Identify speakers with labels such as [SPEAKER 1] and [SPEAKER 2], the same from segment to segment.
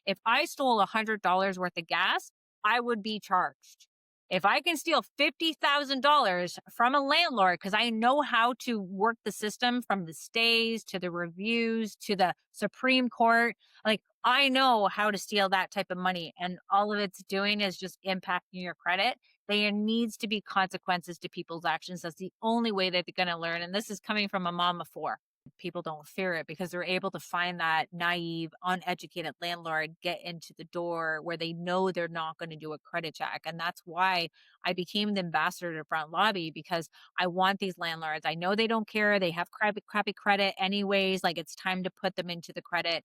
[SPEAKER 1] If I stole $100 worth of gas, I would be charged. If I can steal $50,000 from a landlord, because I know how to work the system from the stays to the reviews to the Supreme Court, like I know how to steal that type of money. And all of it's doing is just impacting your credit. There needs to be consequences to people's actions. That's the only way that they're going to learn. And this is coming from a mom of four. People don't fear it because they're able to find that naive, uneducated landlord get into the door where they know they're not going to do a credit check. And that's why I became the ambassador to Front Lobby, because I want these landlords. I know they don't care. They have crappy credit anyways. Like, it's time to put them into the credit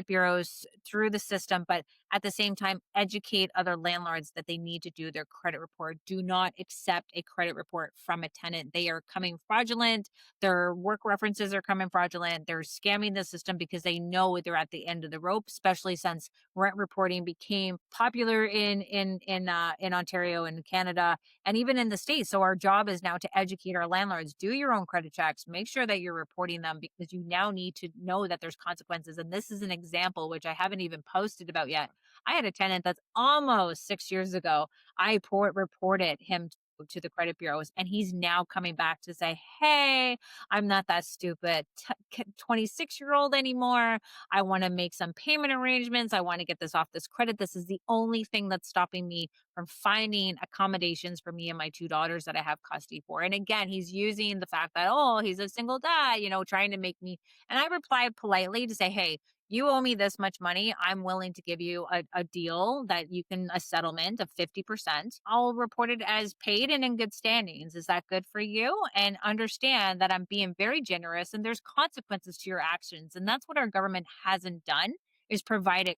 [SPEAKER 1] bureaus through the system, but at the same time, educate other landlords that they need to do their credit report. Do not accept a credit report from a tenant. They are coming fraudulent. Their work references are coming fraudulent. They're scamming the system because they know they're at the end of the rope, especially since rent reporting became popular in Ontario and Canada and even in the States. So our job is now to educate our landlords. Do your own credit checks. Make sure that you're reporting them, because you now need to know that there's consequences. And this is an example, which I haven't even posted about yet. I had a tenant that's almost 6 years ago. I reported him to the credit bureaus, and he's now coming back to say, hey, I'm not that stupid 26-year-old anymore. I want to make some payment arrangements. I want to get this off this credit. This is the only thing that's stopping me from finding accommodations for me and my two daughters that I have custody for. And again, he's using the fact that, oh, he's a single dad, trying to make me. And I replied politely to say, hey, you owe me this much money. I'm willing to give you a deal that you can, a settlement of 50%. I'll report it as paid and in good standings. Is that good for you? And understand that I'm being very generous and there's consequences to your actions. And that's what our government hasn't done, is provided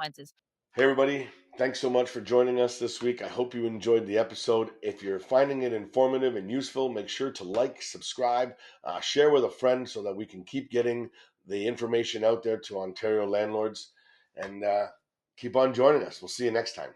[SPEAKER 1] consequences.
[SPEAKER 2] Hey, everybody. Thanks so much for joining us this week. I hope you enjoyed the episode. If you're finding it informative and useful, make sure to like, subscribe, share with a friend so that we can keep getting the information out there to Ontario landlords, and keep on joining us. We'll see you next time.